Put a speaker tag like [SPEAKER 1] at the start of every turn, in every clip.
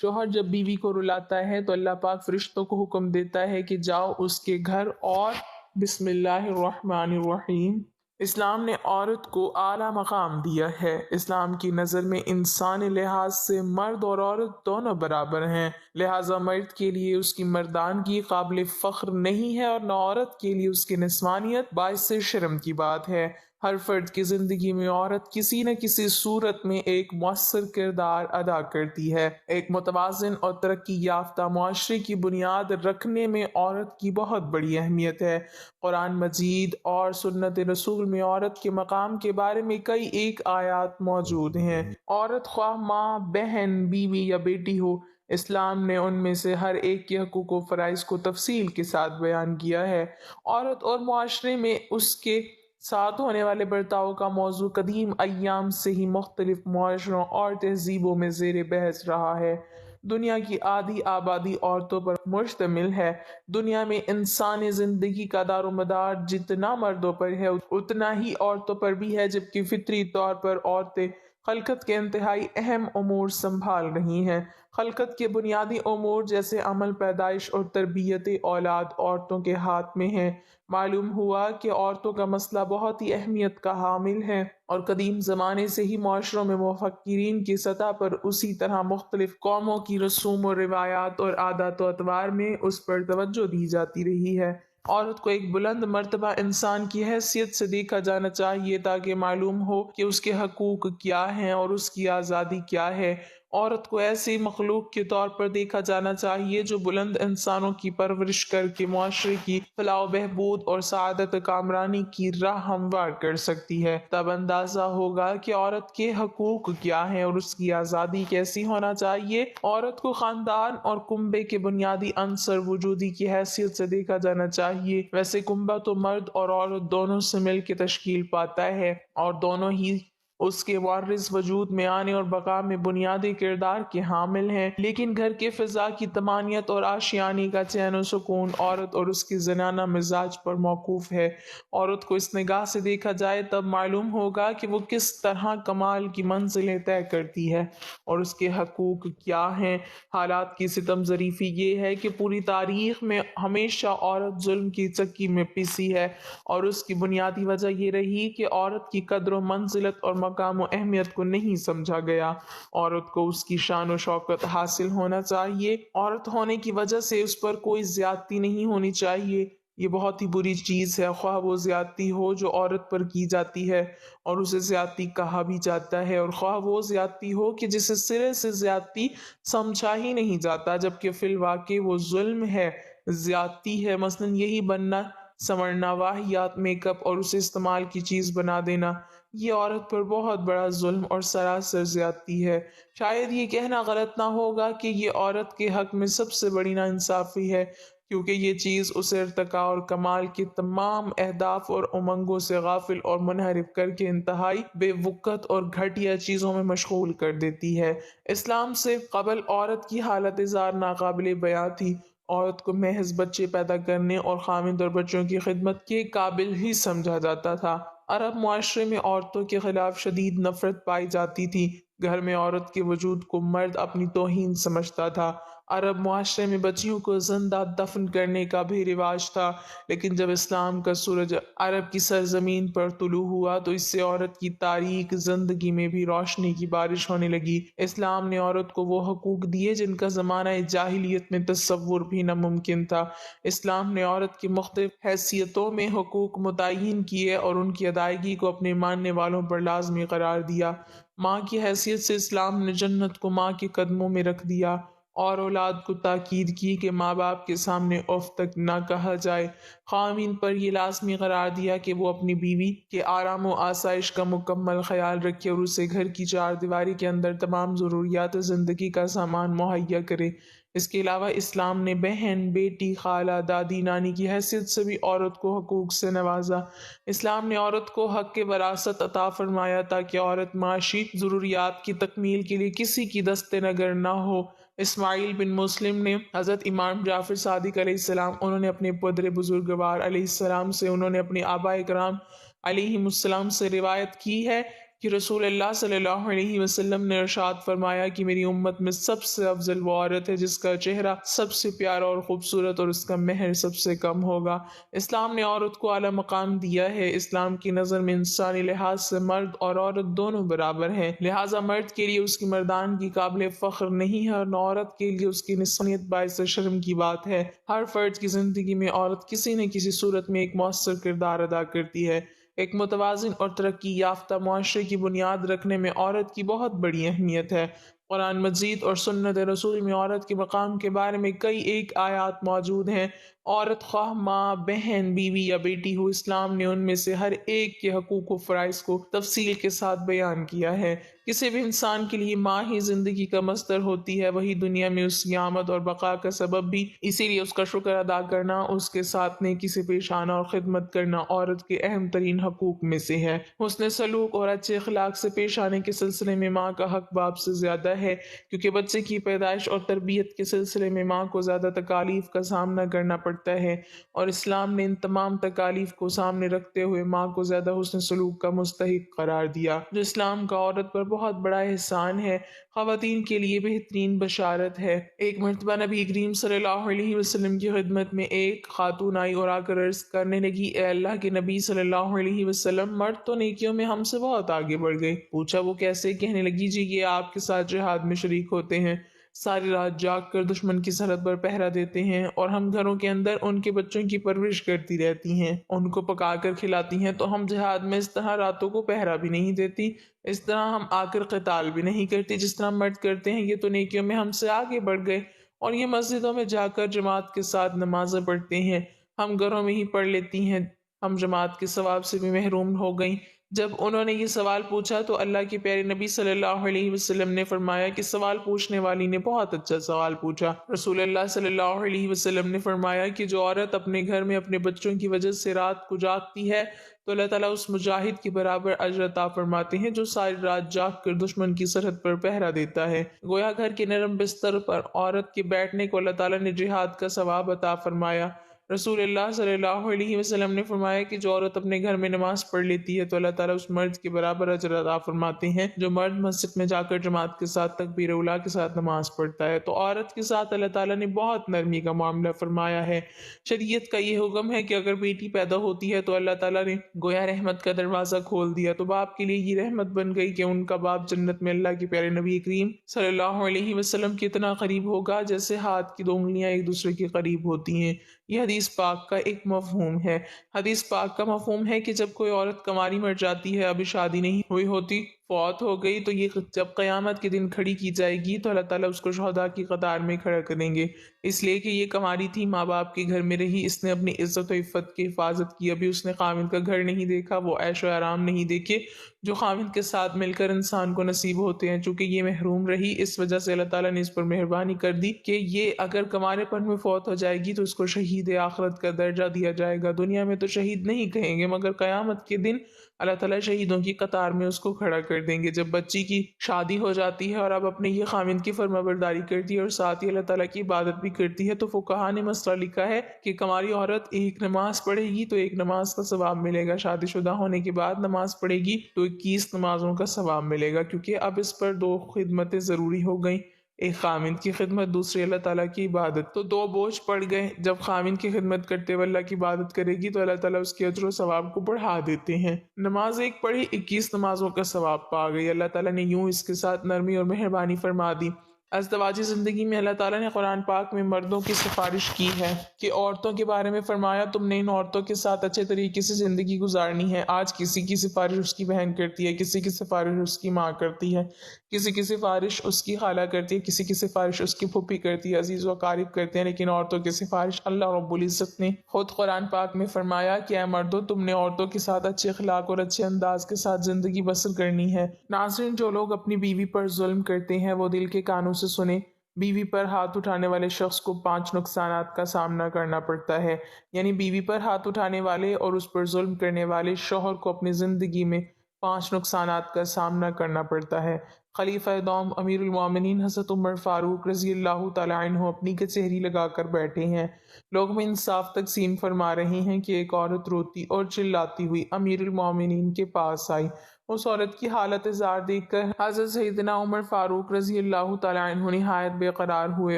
[SPEAKER 1] شوہر جب بیوی کو رلاتا ہے تو اللہ پاک فرشتوں کو حکم دیتا ہے کہ جاؤ اس کے گھر اور بسم اللہ الرحمن الرحیم۔ اسلام نے عورت کو اعلیٰ مقام دیا ہے۔ اسلام کی نظر میں انسانی لحاظ سے مرد اور عورت دونوں برابر ہیں، لہٰذا مرد کے لیے اس کی مردانگی قابل فخر نہیں ہے اور نہ عورت کے لیے اس کی نسوانیت باعث شرم کی بات ہے۔ ہر فرد کی زندگی میں عورت کسی نہ کسی صورت میں ایک مؤثر کردار ادا کرتی ہے۔ ایک متوازن اور ترقی یافتہ معاشرے کی بنیاد رکھنے میں عورت کی بہت بڑی اہمیت ہے۔ قرآن مجید اور سنت رسول میں عورت کے مقام کے بارے میں کئی ایک آیات موجود ہیں۔ عورت خواہ ماں، بہن، بیوی یا بیٹی ہو، اسلام نے ان میں سے ہر ایک کے حقوق و فرائض کو تفصیل کے ساتھ بیان کیا ہے۔ عورت اور معاشرے میں اس کے ساتھ ہونے والے برتاؤ کا موضوع قدیم ایام سے ہی مختلف معاشروں اور تہذیبوں میں زیر بحث رہا ہے۔ دنیا کی آدھی آبادی عورتوں پر مشتمل ہے۔ دنیا میں انسانی زندگی کا دار و مدار جتنا مردوں پر ہے اتنا ہی عورتوں پر بھی ہے، جبکہ فطری طور پر عورتیں خلقت کے انتہائی اہم امور سنبھال رہی ہیں۔ خلقت کے بنیادی امور جیسے عمل، پیدائش اور تربیت اولاد عورتوں کے ہاتھ میں ہیں۔ معلوم ہوا کہ عورتوں کا مسئلہ بہت ہی اہمیت کا حامل ہے اور قدیم زمانے سے ہی معاشروں میں مفکرین کی سطح پر اسی طرح مختلف قوموں کی رسوم و روایات اور عادات و اطوار میں اس پر توجہ دی جاتی رہی ہے۔ عورت کو ایک بلند مرتبہ انسان کی حیثیت سے دیکھا جانا چاہیے تاکہ معلوم ہو کہ اس کے حقوق کیا ہیں اور اس کی آزادی کیا ہے۔ عورت کو ایسی مخلوق کے طور پر دیکھا جانا چاہیے جو بلند انسانوں کی پرورش کر کے معاشرے کی فلاح و بہبود اور سعادت کامرانی کی راہ ہموار کر سکتی ہے۔ تب اندازہ ہوگا کہ عورت کے حقوق کیا ہیں اور اس کی آزادی کیسی ہونا چاہیے۔ عورت کو خاندان اور کنبے کے بنیادی عنصر وجودی کی حیثیت سے دیکھا جانا چاہیے۔ ویسے کنبہ تو مرد اور عورت دونوں سے مل کے تشکیل پاتا ہے اور دونوں ہی اس کے وارث وجود میں آنے اور بقا میں بنیادی کردار کے حامل ہیں، لیکن گھر کے فضا کی طمانینت اور آشیانے کا چین و سکون عورت اور اس کی زنانہ مزاج پر موقوف ہے۔ عورت کو اس نگاہ سے دیکھا جائے تب معلوم ہوگا کہ وہ کس طرح کمال کی منزلیں طے کرتی ہے اور اس کے حقوق کیا ہیں۔ حالات کی ستم ظریفی یہ ہے کہ پوری تاریخ میں ہمیشہ عورت ظلم کی چکی میں پسی ہے اور اس کی بنیادی وجہ یہ رہی کہ عورت کی قدر و منزلت اور مقام و اہمیت کو نہیں سمجھا گیا۔ عورت کو اس کی شان و شوکت حاصل ہونا چاہیے۔ عورت ہونے کی وجہ سے اس پر کوئی زیادتی نہیں ہونی چاہیے۔ یہ بہت ہی بری چیز ہے، خواہ وہ زیادتی ہو جو عورت پر کی جاتی ہے اور اسے زیادتی کہا بھی جاتا ہے، اور خواہ وہ زیادتی ہو کہ جسے سرے سے زیادتی سمجھا ہی نہیں جاتا، جبکہ فی الواقع وہ ظلم ہے، زیادتی ہے۔ مثلاً یہی بننا، سنورنا، واہیات میک اپ اور اسے استعمال کی چیز بنا دینا، یہ عورت پر بہت بڑا ظلم اور سراسر زیادتی ہے۔ شاید یہ کہنا غلط نہ ہوگا کہ یہ عورت کے حق میں سب سے بڑی ناانصافی ہے، کیونکہ یہ چیز اسے ارتقاء اور کمال کے تمام اہداف اور امنگوں سے غافل اور منحرف کر کے انتہائی بے وقت اور گھٹیا چیزوں میں مشغول کر دیتی ہے۔ اسلام سے قبل عورت کی حالت زار ناقابل بیاں تھی۔ عورت کو محض بچے پیدا کرنے اور خاوند اور بچوں کی خدمت کے قابل ہی سمجھا جاتا تھا۔ عرب معاشرے میں عورتوں کے خلاف شدید نفرت پائی جاتی تھی۔ گھر میں عورت کے وجود کو مرد اپنی توہین سمجھتا تھا۔ عرب معاشرے میں بچیوں کو زندہ دفن کرنے کا بھی رواج تھا، لیکن جب اسلام کا سورج عرب کی سرزمین پر طلوع ہوا تو اس سے عورت کی تاریک زندگی میں بھی روشنی کی بارش ہونے لگی۔ اسلام نے عورت کو وہ حقوق دیے جن کا زمانہ جاہلیت میں تصور بھی ناممکن تھا۔ اسلام نے عورت کی مختلف حیثیتوں میں حقوق متعین کیے اور ان کی ادائیگی کو اپنے ماننے والوں پر لازمی قرار دیا۔ ماں کی حیثیت سے اسلام نے جنت کو ماں کے قدموں میں رکھ دیا اور اولاد کو تاکید کی کہ ماں باپ کے سامنے اف تک نہ کہا جائے۔ خاوند پر یہ لازمی قرار دیا کہ وہ اپنی بیوی کے آرام و آسائش کا مکمل خیال رکھے اور اسے گھر کی چار دیواری کے اندر تمام ضروریات زندگی کا سامان مہیا کرے۔ اس کے علاوہ اسلام نے بہن، بیٹی، خالہ، دادی، نانی کی حیثیت سے بھی عورت کو حقوق سے نوازا۔ اسلام نے عورت کو حق وراثت عطا فرمایا تاکہ عورت معاشی ضروریات کی تکمیل کے لیے کسی کی دست نگر نہ ہو۔ اسماعیل بن مسلم نے حضرت امام جعفر صادق علیہ السلام، انہوں نے اپنے پدر بزرگوار علیہ السلام سے، انہوں نے اپنے آباء کرام علیہم السلام سے روایت کی ہے کہ رسول اللہ صلی اللہ علیہ وسلم نے ارشاد فرمایا کہ میری امت میں سب سے افضل وہ عورت ہے جس کا چہرہ سب سے پیارا اور خوبصورت اور اس کا مہر سب سے کم ہوگا۔ اسلام نے عورت کو اعلیٰ مقام دیا ہے۔ اسلام کی نظر میں انسانی لحاظ سے مرد اور عورت دونوں برابر ہیں، لہٰذا مرد کے لیے اس کی مردانگی قابل فخر نہیں ہے اور نہ عورت کے لیے اس کی نسوانیت باعث شرم کی بات ہے۔ ہر فرد کی زندگی میں عورت کسی نہ کسی صورت میں ایک مؤثر کردار ادا کرتی ہے۔ ایک متوازن اور ترقی یافتہ معاشرے کی بنیاد رکھنے میں عورت کی بہت بڑی اہمیت ہے۔ قرآن مجید اور سنت رسول میں عورت کے مقام کے بارے میں کئی ایک آیات موجود ہیں۔ عورت خواہ ماں، بہن، بیوی یا بیٹی ہو، اسلام نے ان میں سے ہر ایک کے حقوق و فرائض کو تفصیل کے ساتھ بیان کیا ہے۔ کسی بھی انسان کے لیے ماں ہی زندگی کا مصدر ہوتی ہے، وہی دنیا میں اس کی آمد اور بقا کا سبب بھی، اسی لیے اس کا شکر ادا کرنا، اس کے ساتھ نیکی سے پیش آنا اور خدمت کرنا عورت کے اہم ترین حقوق میں سے ہے۔ حسن سلوک اور اچھے اخلاق سے پیش آنے کے سلسلے میں ماں کا حق باپ سے زیادہ ہے، کیونکہ بچے کی پیدائش اور تربیت کے سلسلے میں ماں کو زیادہ تکالیف کا سامنا کرنا پڑتا ہے، اور اسلام نے ان تمام تکالیف کو سامنے رکھتے ہوئے ماں کو زیادہ حسن سلوک کا مستحق قرار دیا، جو اسلام کا عورت پر بہت بڑا احسان ہے، خواتین کے لیے بہترین بشارت ہے۔ ایک مرتبہ نبی کریم صلی اللہ علیہ وسلم کی خدمت میں ایک خاتون آئی اور آ کر عرض کرنے لگی، اے اللہ کے نبی صلی اللہ علیہ وسلم، مرد تو نیکیوں میں ہم سے بہت آگے بڑھ گئے۔ پوچھا وہ کیسے؟ کہنے لگی، جی یہ آپ کے ساتھ جہاد میں شریک ہوتے ہیں، ساری رات جاگ کر دشمن کی سرحد پر پہرا دیتے ہیں، اور ہم گھروں کے اندر ان کے بچوں کی پرورش کرتی رہتی ہیں، ان کو پکا کر کھلاتی ہیں، تو ہم جہاد میں اس طرح راتوں کو پہرا بھی نہیں دیتی، اس طرح ہم آ کر قتال بھی نہیں کرتی جس طرح مرد کرتے ہیں، یہ تو نیکیوں میں ہم سے آگے بڑھ گئے، اور یہ مسجدوں میں جا کر جماعت کے ساتھ نمازیں پڑھتے ہیں، ہم گھروں میں ہی پڑھ لیتی ہیں، ہم جماعت کے ثواب سے بھی محروم ہو گئیں۔ جب انہوں نے یہ سوال پوچھا تو اللہ کے پیارے نبی صلی اللہ علیہ وسلم نے فرمایا کہ سوال پوچھنے والی نے بہت اچھا سوال پوچھا۔ رسول اللہ صلی اللہ علیہ وسلم نے فرمایا کہ جو عورت اپنے گھر میں اپنے بچوں کی وجہ سے رات کو جاگتی ہے تو اللہ تعالیٰ اس مجاہد کے برابر اجر عطا فرماتے ہیں جو ساری رات جاگ کر دشمن کی سرحد پر پہرا دیتا ہے۔ گویا گھر کے نرم بستر پر عورت کے بیٹھنے کو اللہ تعالیٰ نے جہاد کا ثواب عطا فرمایا۔ رسول اللہ صلی اللہ علیہ وسلم نے فرمایا کہ جو عورت اپنے گھر میں نماز پڑھ لیتی ہے تو اللہ تعالیٰ اس مرد کے برابر اجر عطا فرماتے ہیں جو مرد مسجد میں جا کر جماعت کے ساتھ تکبیر اولیٰ کے ساتھ نماز پڑھتا ہے۔ تو عورت کے ساتھ اللہ تعالیٰ نے بہت نرمی کا معاملہ فرمایا ہے۔ شریعت کا یہ حکم ہے کہ اگر بیٹی پیدا ہوتی ہے تو اللہ تعالیٰ نے گویا رحمت کا دروازہ کھول دیا، تو باپ کے لیے یہ رحمت بن گئی کہ ان کا باپ جنت میں اللہ کے پیارے نبی کریم صلی اللہ علیہ وسلم کے اتنا قریب ہوگا جیسے ہاتھ کی دو انگلیاں ایک دوسرے کے قریب ہوتی ہیں۔ یہ حدیث پاک کا ایک مفہوم ہے۔ حدیث پاک کا مفہوم ہے کہ جب کوئی عورت کنواری مر جاتی ہے، ابھی شادی نہیں ہوئی ہوتی، فوت ہو گئی، تو یہ جب قیامت کے دن کھڑی کی جائے گی تو اللہ تعالیٰ اس کو شہداء کی قطار میں کھڑا کریں گے، اس لیے کہ یہ کنواری تھی، ماں باپ کے گھر میں رہی، اس نے اپنی عزت و عفت کی حفاظت کی، ابھی اس نے خاوند کا گھر نہیں دیکھا، وہ عیش و آرام نہیں دیکھے جو خاوند کے ساتھ مل کر انسان کو نصیب ہوتے ہیں۔ چونکہ یہ محروم رہی، اس وجہ سے اللہ تعالیٰ نے اس پر مہربانی کر دی کہ یہ اگر کنوارے پن میں فوت ہو جائے گی تو اس کو شہید آخرت کا درجہ دیا جائے گا۔ دنیا میں تو شہید نہیں کہیں گے، مگر قیامت کے دن اللہ تعالیٰ شہیدوں کی قطار میں اس کو کھڑا کر دیں گے۔ جب بچی کی شادی ہو جاتی ہے اور اب اپنے یہ خاوند کی فرما برداری کرتی ہے اور ساتھ ہی اللہ تعالیٰ کی عبادت بھی کرتی ہے، تو فقہا نے مسئلہ لکھا ہے کہ کنواری عورت ایک نماز پڑھے گی تو ایک نماز کا ثواب ملے گا، شادی شدہ ہونے کے بعد نماز پڑھے گی تو 21 نمازوں کا ثواب ملے گا، کیونکہ اب اس پر دو خدمتیں ضروری ہو گئیں، ایک خاوند کی خدمت، دوسری اللہ تعالیٰ کی عبادت، تو دو بوجھ پڑ گئے۔ جب خاوند کی خدمت کرتے ہوئے اللہ کی عبادت کرے گی تو اللہ تعالیٰ اس کے اجر و ثواب کو بڑھا دیتے ہیں۔ نماز ایک پڑھی 21 نمازوں کا ثواب پا گئی۔ اللہ تعالیٰ نے یوں اس کے ساتھ نرمی اور مہربانی فرما دی۔ ازدواجی زندگی میں اللہ تعالیٰ نے قرآن پاک میں مردوں کی سفارش کی ہے کہ عورتوں کے بارے میں فرمایا، تم نے ان عورتوں کے ساتھ اچھے طریقے سے زندگی گزارنی ہے۔ آج کسی کی سفارش اس کی بہن کرتی ہے، کسی کی سفارش اس کی ماں کرتی ہے، کسی کی سفارش اس کی خالہ کرتی ہے، کسی کی سفارش اس کی پھوپھی کرتی ہے، عزیز و اقارب کرتے ہیں، لیکن عورتوں کی سفارش اللہ رب العزت نے خود قرآن پاک میں فرمایا کہ اے مردوں، تم نے عورتوں کے ساتھ اچھے اخلاق اور اچھے انداز کے ساتھ زندگی بسر کرنی ہے۔ ناظرین، جو لوگ اپنی بیوی پر ظلم کرتے ہیں وہ دل کے کانوں سے سنیں۔ بیوی پر ہاتھ اٹھانے والے شخص کو 5 نقصانات کا سامنا کرنا پڑتا ہے، یعنی بیوی پر ہاتھ اٹھانے والے اور اس پر ظلم کرنے والے شوہر کو اپنی زندگی میں 5 نقصانات کا سامنا کرنا پڑتا ہے۔ خلیفہ دوم امیر المومنین حضرت عمر فاروق رضی اللہ تعالیٰ عنہ اپنی کچہری لگا کر بیٹھے ہیں، لوگ میں انصاف تقسیم فرما رہے ہیں کہ ایک عورت روتی اور چلاتی ہوئی امیر المومنین کے پاس آئی۔ اس عورت کی حالت زار دیکھ کر حضرت سیدنا عمر فاروق رضی اللہ تعالیٰ عنہ نہایت بے قرار ہوئے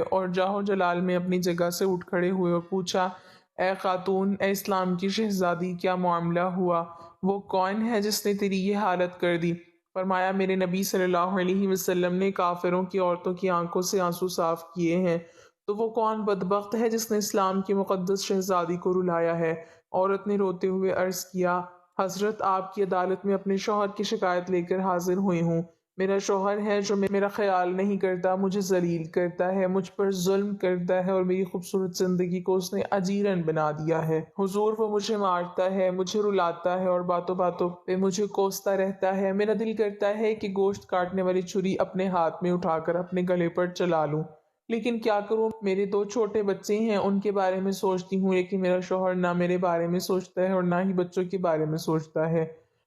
[SPEAKER 1] اور جاہ و جلال میں اپنی جگہ سے اٹھ کھڑے ہوئے اور پوچھا، اے خاتون، اے اسلام کی شہزادی، کیا معاملہ ہوا؟ وہ کون ہے جس نے تیری یہ حالت کر دی؟ فرمایا، میرے نبی صلی اللہ علیہ وسلم نے کافروں کی عورتوں کی آنکھوں سے آنسو صاف کیے ہیں، تو وہ کون بدبخت ہے جس نے اسلام کی مقدس شہزادی کو رلایا ہے؟ عورت نے روتے ہوئے عرض کیا، حضرت، آپ کی عدالت میں اپنے شوہر کی شکایت لے کر حاضر ہوئی ہوں۔ میرا شوہر ہے جو میرا خیال نہیں کرتا، مجھے ذلیل کرتا ہے، مجھ پر ظلم کرتا ہے اور میری خوبصورت زندگی کو اس نے اجیرن بنا دیا ہے۔ حضور، وہ مجھے مارتا ہے، مجھے رلاتا ہے اور باتوں باتوں پہ مجھے کوستا رہتا ہے۔ میرا دل کرتا ہے کہ گوشت کاٹنے والی چھری اپنے ہاتھ میں اٹھا کر اپنے گلے پر چلا لوں، لیکن کیا کروں؟ میرے 2 چھوٹے بچے ہیں، ان کے بارے میں سوچتی ہوں، لیکن میرا شوہر نہ میرے بارے میں سوچتا ہے اور نہ ہی بچوں کے بارے میں سوچتا ہے۔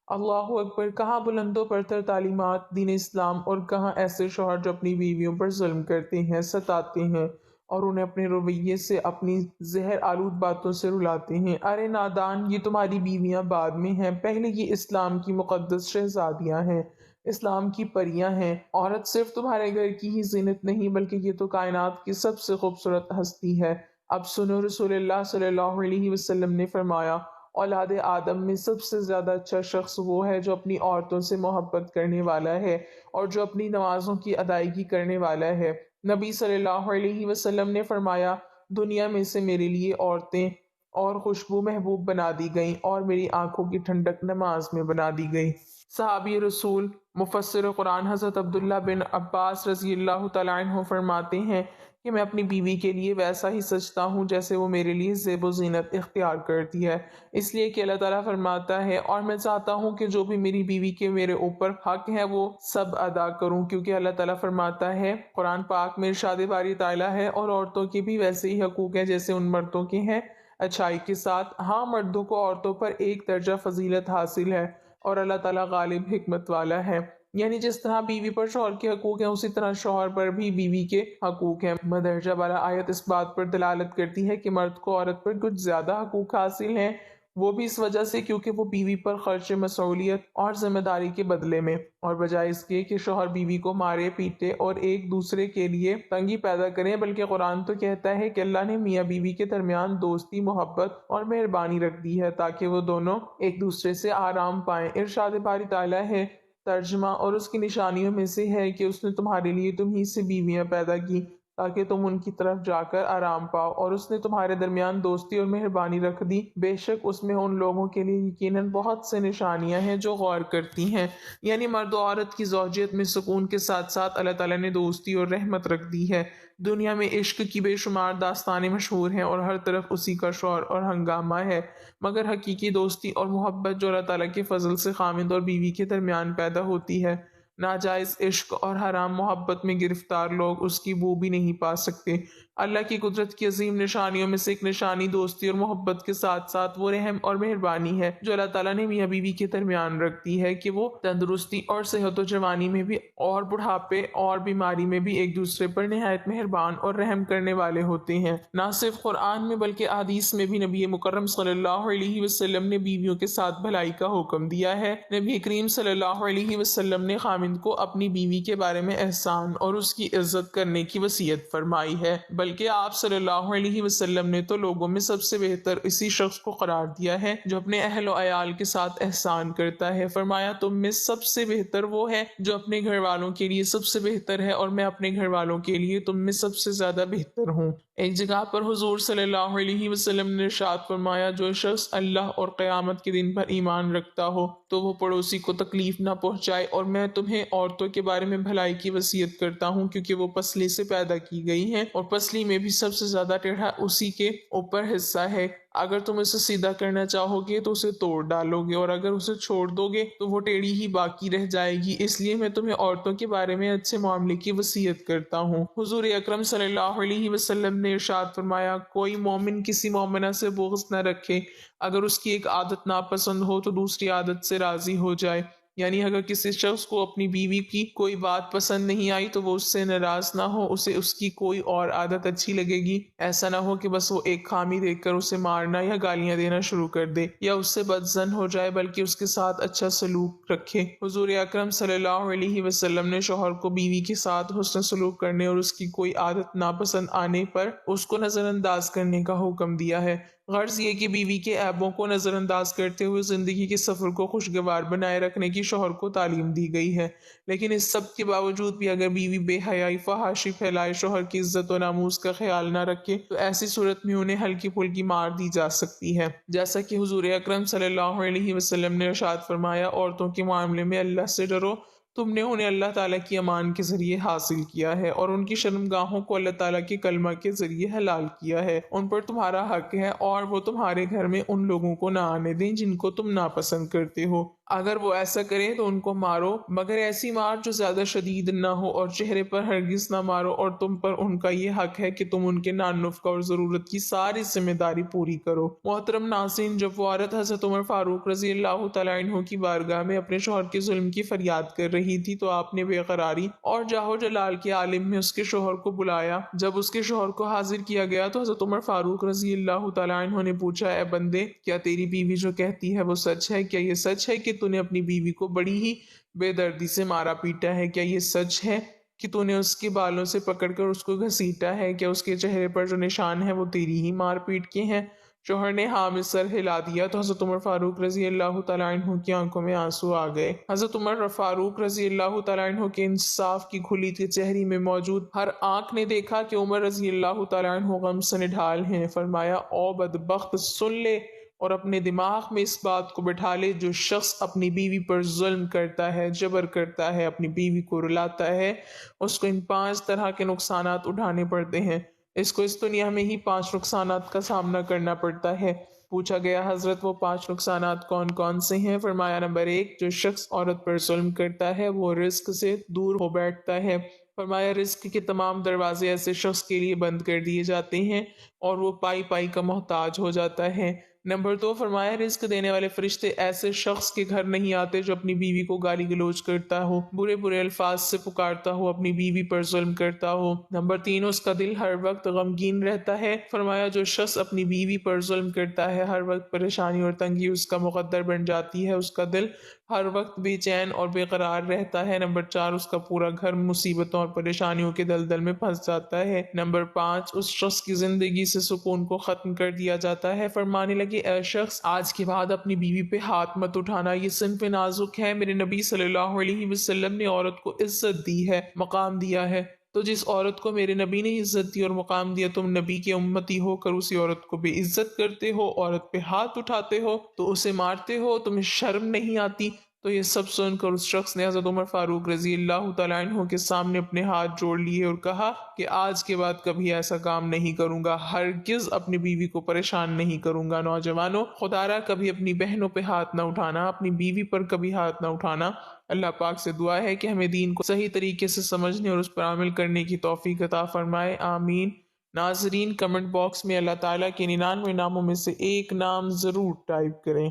[SPEAKER 1] اللہ اکبر! کہاں بلند و برتر تعلیمات دین اسلام، اور کہاں ایسے شوہر جو اپنی بیویوں پر ظلم کرتے ہیں، ستاتے ہیں اور انہیں اپنے رویے سے، اپنی زہر آلود باتوں سے رلاتے ہیں۔ ارے نادان، یہ تمہاری بیویاں بعد میں ہیں، پہلے یہ اسلام کی مقدس شہزادیاں ہیں، اسلام کی پریاں ہیں۔ عورت صرف تمہارے گھر کی ہی زینت نہیں بلکہ یہ تو کائنات کی سب سے خوبصورت ہستی ہے۔ اب سنو، رسول اللہ صلی اللہ علیہ وسلم نے فرمایا، اولاد آدم میں سب سے زیادہ اچھا شخص وہ ہے جو اپنی عورتوں سے محبت کرنے والا ہے اور جو اپنی نمازوں کی ادائیگی کرنے والا ہے۔ نبی صلی اللہ علیہ وسلم نے فرمایا، دنیا میں سے میرے لیے عورتیں اور خوشبو محبوب بنا دی گئیں اور میری آنکھوں کی ٹھنڈک نماز میں بنا دی گئی۔ صحابی رسول مفسر قرآن حضرت عبداللہ بن عباس رضی اللہ تعالیٰ عنہ فرماتے ہیں کہ میں اپنی بیوی کے لیے ویسا ہی سجتا ہوں جیسے وہ میرے لیے زیب و زینت اختیار کرتی ہے، اس لیے کہ اللہ تعالیٰ فرماتا ہے، اور میں چاہتا ہوں کہ جو بھی میری بیوی کے میرے اوپر حق ہے وہ سب ادا کروں، کیونکہ اللہ تعالیٰ فرماتا ہے قرآن پاک میں، ارشاد باری تعالیٰ ہے، اور عورتوں کے بھی ویسے ہی حقوق ہیں جیسے ان مردوں کے ہیں، اچھائی کے ساتھ۔ ہاں، مردوں کو عورتوں پر ایک درجہ فضیلت حاصل ہے اور اللہ تعالیٰ غالب حکمت والا ہے، یعنی جس طرح بیوی پر شوہر کے حقوق ہیں اسی طرح شوہر پر بھی بیوی کے حقوق ہیں۔ مدرجہ بالا آیت اس بات پر دلالت کرتی ہے کہ مرد کو عورت پر کچھ زیادہ حقوق حاصل ہیں، وہ بھی اس وجہ سے کیونکہ وہ بیوی پر خرچ مسئولیت اور ذمہ داری کے بدلے میں، اور بجائے اس کے کہ شوہر بیوی کو مارے پیٹے اور ایک دوسرے کے لیے تنگی پیدا کریں، بلکہ قرآن تو کہتا ہے کہ اللہ نے میاں بیوی کے درمیان دوستی، محبت اور مہربانی رکھ دی ہے تاکہ وہ دونوں ایک دوسرے سے آرام پائیں۔ ارشاد باری تعالیٰ ہے، ترجمہ، اور اس کی نشانیوں میں سے ہے کہ اس نے تمہارے لیے تمہیں سے بیویاں پیدا کی تاکہ تم ان کی طرف جا کر آرام پاؤ، اور اس نے تمہارے درمیان دوستی اور مہربانی رکھ دی، بے شک اس میں ان لوگوں کے لیے یقیناً بہت سے نشانیاں ہیں جو غور کرتی ہیں۔ یعنی مرد و عورت کی زوجیت میں سکون کے ساتھ ساتھ اللہ تعالیٰ نے دوستی اور رحمت رکھ دی ہے۔ دنیا میں عشق کی بے شمار داستانیں مشہور ہیں اور ہر طرف اسی کا شور اور ہنگامہ ہے، مگر حقیقی دوستی اور محبت جو اللہ تعالیٰ کے فضل سے خامد اور بیوی کے درمیان پیدا ہوتی ہے، ناجائز عشق اور حرام محبت میں گرفتار لوگ اس کی بو بھی نہیں پا سکتے۔ اللہ کی قدرت کی عظیم نشانیوں میں سے ایک نشانی دوستی اور محبت کے ساتھ ساتھ وہ رحم اور مہربانی ہے جو اللہ تعالیٰ نے میاں بیوی کے درمیان رکھ دی ہے کہ وہ تندرستی اور صحت و جوانی میں بھی اور بڑھاپے اور بیماری میں بھی ایک دوسرے پر نہایت مہربان اور رحم کرنے والے ہوتے ہیں۔ نہ صرف قرآن میں بلکہ احادیث میں بھی نبی مکرم صلی اللہ علیہ وسلم نے بیویوں کے ساتھ بھلائی کا حکم دیا ہے۔ نبی کریم صلی اللہ علیہ وسلم نے خامند کو اپنی بیوی کے بارے میں احسان اور اس کی عزت کرنے کی وصیت فرمائی ہے، بلکہ آپ صلی اللہ علیہ وسلم نے تو لوگوں میں سب سے بہتر اسی شخص کو قرار دیا ہے جو اپنے اہل و عیال کے ساتھ احسان کرتا ہے۔ فرمایا، تم میں سب سے بہتر وہ ہے جو اپنے گھر والوں کے لیے سب سے بہتر ہے، اور میں اپنے گھر والوں کے لیے تم میں سب سے زیادہ بہتر ہوں۔ ایک جگہ پر حضور صلی اللہ علیہ وسلم نے ارشاد فرمایا، جو شخص اللہ اور قیامت کے دن پر ایمان رکھتا ہو تو وہ پڑوسی کو تکلیف نہ پہنچائے، اور میں تمہیں عورتوں کے بارے میں بھلائی کی وصیت کرتا ہوں کیونکہ وہ پسلی سے پیدا کی گئی ہیں اور پسلی میں بھی سب سے زیادہ ٹیڑھا اسی کے اوپر حصہ ہے۔ اگر تم اسے سیدھا کرنا چاہو گے تو اسے توڑ ڈالو گے، اور اگر اسے چھوڑ دو گے تو وہ ٹیڑھی ہی باقی رہ جائے گی، اس لیے میں تمہیں عورتوں کے بارے میں اچھے معاملے کی وصیت کرتا ہوں۔ حضور اکرم صلی اللہ علیہ وسلم نے ارشاد فرمایا، کوئی مومن کسی مومنہ سے بغض نہ رکھے، اگر اس کی ایک عادت ناپسند ہو تو دوسری عادت سے راضی ہو جائے، یعنی اگر کسی شخص کو اپنی بیوی کی کوئی بات پسند نہیں آئی تو وہ اس سے ناراض نہ ہو، اسے اس کی کوئی اور عادت اچھی لگے گی، ایسا نہ ہو کہ بس وہ ایک خامی دیکھ کر اسے مارنا یا گالیاں دینا شروع کر دے یا اس سے بدظن ہو جائے، بلکہ اس کے ساتھ اچھا سلوک رکھے۔ حضور اکرم صلی اللہ علیہ وسلم نے شوہر کو بیوی کے ساتھ حسن سلوک کرنے اور اس کی کوئی عادت ناپسند آنے پر اس کو نظر انداز کرنے کا حکم دیا ہے۔ غرض یہ کہ بیوی کے عیبوں کو نظر انداز کرتے ہوئے زندگی کے سفر کو خوشگوار بنائے رکھنے کی شوہر کو تعلیم دی گئی ہے، لیکن اس سب کے باوجود بھی اگر بیوی بے حیائی، فحاشی پھیلائے، شوہر کی عزت و ناموس کا خیال نہ رکھے تو ایسی صورت میں انہیں ہلکی پھلکی مار دی جا سکتی ہے، جیسا کہ حضور اکرم صلی اللہ علیہ وسلم نے ارشاد فرمایا، عورتوں کے معاملے میں اللہ سے ڈرو، تم نے انہیں اللہ تعالیٰ کی امان کے ذریعے حاصل کیا ہے اور ان کی شرمگاہوں کو اللہ تعالیٰ کے کلمہ کے ذریعے حلال کیا ہے، ان پر تمہارا حق ہے اور وہ تمہارے گھر میں ان لوگوں کو نہ آنے دیں جن کو تم ناپسند کرتے ہو، اگر وہ ایسا کریں تو ان کو مارو، مگر ایسی مار جو زیادہ شدید نہ ہو، اور چہرے پر ہرگز نہ مارو، اور تم پر ان کا یہ حق ہے کہ تم ان کے نان نفقہ اور ضرورت کی ساری ذمہ داری پوری کرو۔ محترم ناظرین، جب وہ عورت حضرت عمر فاروق رضی اللہ تعالیٰ عنہ کی بارگاہ میں اپنے شوہر کے ظلم کی فریاد کر رہی تھی تو آپ نے بے قراری اور جاہو جلال کے عالم میں اس کے شوہر کو بلایا۔ جب اس کے شوہر کو حاضر کیا گیا تو حضرت عمر فاروق رضی اللہ تعالیٰ عنہ نے پوچھا، اے بندے، کیا تیری بیوی جو کہتی ہے وہ سچ ہے؟ کیا یہ سچ ہے کہ تو نے اپنی بیوی کو بڑی ہی بے دردی سے مارا پیٹا ہے؟ کیا یہ سچ ہے کہ تو نے اس کے بالوں سے پکڑ کر اس کو گھسیٹا ہے؟ کیا اس کے چہرے پر جو نشان ہے وہ تیری ہی مار پیٹ کے ہیں؟ شوہر نے ہاں میں سر ہلا دیا تو حضرت عمر فاروق رضی اللہ تعالیٰ عنہ کی آنکھوں میں آنسو آ گئے۔ حضرت عمر فاروق رضی اللہ تعالیٰ عنہ کے انصاف کی کھلی کچہری میں موجود ہر آنکھ نے دیکھا کہ عمر رضی اللہ تعالیٰ عنہ غم سے نڈھال ہیں۔ فرمایا، او بدبخت، سن لے اور اپنے دماغ میں اس بات کو بٹھا لے، جو شخص اپنی بیوی پر ظلم کرتا ہے، جبر کرتا ہے، اپنی بیوی کو رلاتا ہے، اس کو ان 5 طرح کے نقصانات اٹھانے پڑتے ہیں، اس کو اس دنیا میں ہی 5 نقصانات کا سامنا کرنا پڑتا ہے۔ پوچھا گیا، حضرت وہ 5 نقصانات کون کون سے ہیں؟ فرمایا، نمبر 1، جو شخص عورت پر ظلم کرتا ہے وہ رزق سے دور ہو بیٹھتا ہے۔ فرمایا، رزق کے تمام دروازے ایسے شخص کے لیے بند کر دیے جاتے ہیں اور وہ پائی پائی کا محتاج ہو جاتا ہے۔ نمبر 2، فرمایا، رزق دینے والے فرشتے ایسے شخص کے گھر نہیں آتے جو اپنی بیوی کو گالی گلوچ کرتا ہو، برے برے الفاظ سے پکارتا ہو، اپنی بیوی پر ظلم کرتا ہو۔ نمبر 3، اس کا دل ہر وقت غمگین رہتا ہے۔ فرمایا، جو شخص اپنی بیوی پر ظلم کرتا ہے، ہر وقت پریشانی اور تنگی اس کا مقدر بن جاتی ہے، اس کا دل ہر وقت بے چین اور بے قرار رہتا ہے۔ نمبر 4، اس کا پورا گھر مصیبتوں اور پریشانیوں کے دلدل میں پھنس جاتا ہے۔ نمبر 5، اس شخص کی زندگی سے سکون کو ختم کر دیا جاتا ہے۔ فرمانے لگے، اے شخص، آج کے بعد اپنی بیوی پہ ہاتھ مت اٹھانا، یہ صنف نازک ہے۔ میرے نبی صلی اللہ علیہ وسلم نے عورت کو عزت دی ہے، مقام دیا ہے، تو جس عورت کو میرے نبی نے عزت دی اور مقام دیا، تم نبی کے امتی ہو کر اسی عورت کو بے عزت کرتے ہو، عورت پہ ہاتھ اٹھاتے ہو، تو اسے مارتے ہو، تمہیں شرم نہیں آتی؟ تو یہ سب سن کر اس شخص نے حضرت عمر فاروق رضی اللہ تعالیٰ عنہ کے سامنے اپنے ہاتھ جوڑ لیے اور کہا کہ آج کے بعد کبھی ایسا کام نہیں کروں گا، ہرگز اپنی بیوی کو پریشان نہیں کروں گا۔ نوجوانوں، خدا را کبھی اپنی بہنوں پہ ہاتھ نہ اٹھانا، اپنی بیوی پر کبھی ہاتھ نہ اٹھانا۔ اللہ پاک سے دعا ہے کہ ہمیں دین کو صحیح طریقے سے سمجھنے اور اس پر عمل کرنے کی توفیق عطا فرمائے، آمین۔ ناظرین، کمنٹ باکس میں اللہ تعالیٰ کے 99 ناموں میں سے ایک نام ضرور ٹائپ کریں۔